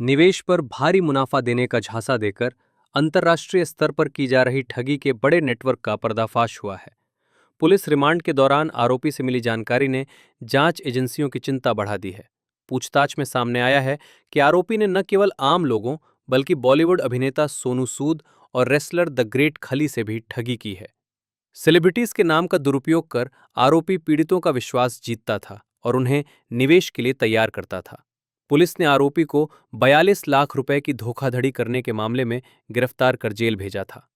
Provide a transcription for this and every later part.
निवेश पर भारी मुनाफा देने का झांसा देकर अंतर्राष्ट्रीय स्तर पर की जा रही ठगी के बड़े नेटवर्क का पर्दाफाश हुआ है। पुलिस रिमांड के दौरान आरोपी से मिली जानकारी ने जांच एजेंसियों की चिंता बढ़ा दी है। पूछताछ में सामने आया है कि आरोपी ने न केवल आम लोगों बल्कि बॉलीवुड अभिनेता सोनू सूद और रेसलर द ग्रेट खली से भी ठगी की है। सेलिब्रिटीज के नाम का दुरुपयोग कर आरोपी पीड़ितों का विश्वास जीतता था और उन्हें निवेश के लिए तैयार करता था। पुलिस ने आरोपी को 42 लाख रुपए की धोखाधड़ी करने के मामले में गिरफ्तार कर जेल भेजा था।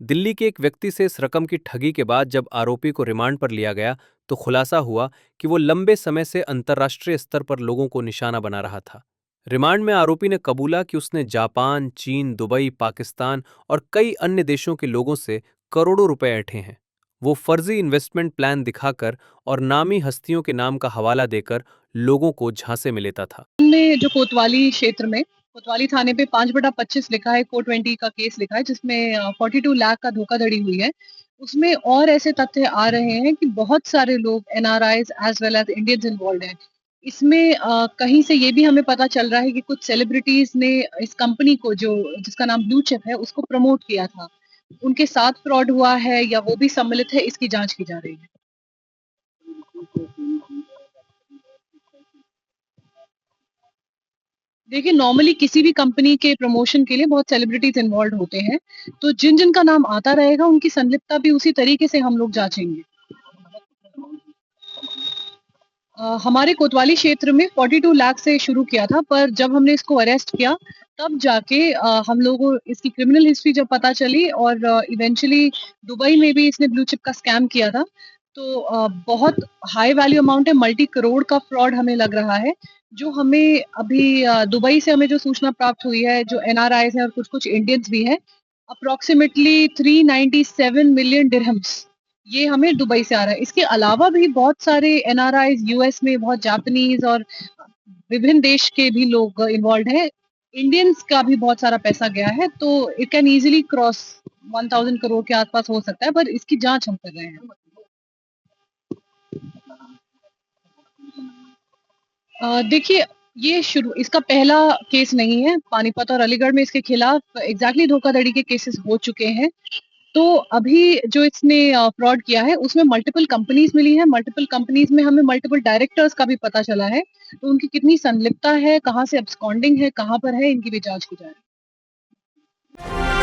दिल्ली के एक व्यक्ति से इस रकम की ठगी के बाद जब आरोपी को रिमांड पर लिया गया तो खुलासा हुआ कि वो लंबे समय से अंतर्राष्ट्रीय स्तर पर लोगों को निशाना बना रहा था। रिमांड में आरोपी ने कबूला कि उसने जापान, चीन, दुबई, पाकिस्तान और कई अन्य देशों के लोगों से करोड़ों रुपए ऐंठे हैं। वो फर्जी इन्वेस्टमेंट प्लान दिखाकर और नामी हस्तियों के नाम का हवाला देकर लोगों को झांसे में लेता था। हमने जो कोतवाली क्षेत्र में कोतवाली थाने पे 5/25 लिखा है, 420 का केस लिखा है, जिसमें 42 लाख का धोखाधड़ी हुई है। उसमें और ऐसे तथ्य आ रहे हैं कि बहुत सारे लोग NRIs as well as Indians involve हैं। इसमें कहीं से ये भी हमें पता चल रहा है कि कुछ सेलिब्रिटीज ने इस कंपनी को, जो जिसका नाम ब्लू चिप है, उसको प्रमोट किया था। उनके साथ फ्रॉड हुआ है या वो भी सम्मिलित है, इसकी जांच की जा रही है। देखिए, नॉर्मली किसी भी कंपनी के प्रमोशन के लिए बहुत सेलिब्रिटीज इन्वॉल्व होते हैं, तो जिन-जिन का नाम आता रहेगा उनकी संलिप्तता भी उसी तरीके से हम लोग जाँचेंगे। हमारे कोतवाली क्षेत्र में 42 लाख से शुरू किया था, पर जब हमने इसको अरेस्ट किया, तब जाके हम लोगों इसकी क्रिमिनल हिस्ट्री जब पता चली और इवेंचुअली दुबई में भी इसने ब्लू चिप का स्कैम किया था। तो बहुत हाई वैल्यू अमाउंट है, मल्टी करोड़ का फ्रॉड हमें लग रहा है, जो हमें अभी दुबई से हमें जो सूचना प्राप्त हुई है, जो एनआरआईज़ हैं और कुछ-कुछ इंडियंस भी हैं, अप्रॉक्सिमेटली 397 मिलियन दिरहम्स, ये हमें दुबई से आ रहा है। इसके अलावा भी बहुत सारे एनआरआईज़ यूएस में, बहुत जापानीज़ और विभिन्न देश के भी लोग इन्वॉल्व्ड हैं। इंडियंस का भी बहुत सारा पैसा गया है, तो it can easily cross 1000 crore के आस-पास हो सकता है, पर इसकी जाँच हम कर रहे हैं। देखिए, ये शुरू इसका पहला केस नहीं है। पानीपत और अलीगढ़ में इसके खिलाफ एग्ज़ैक्टली धोखाधड़ी के केसेस हो चुके हैं। तो अभी जो इसने फ्रॉड किया है, उसमें मल्टीपल कंपनीज़ मिली हैं, मल्टीपल कंपनीज़ में हमें मल्टीपल डायरेक्टर्स का भी पता चला है। तो उनकी कितनी संलिप्तता है, कहाँ से अब्सकॉन्डिंग है, कहाँ पर है, इनकी भी जाँच की जा रही है।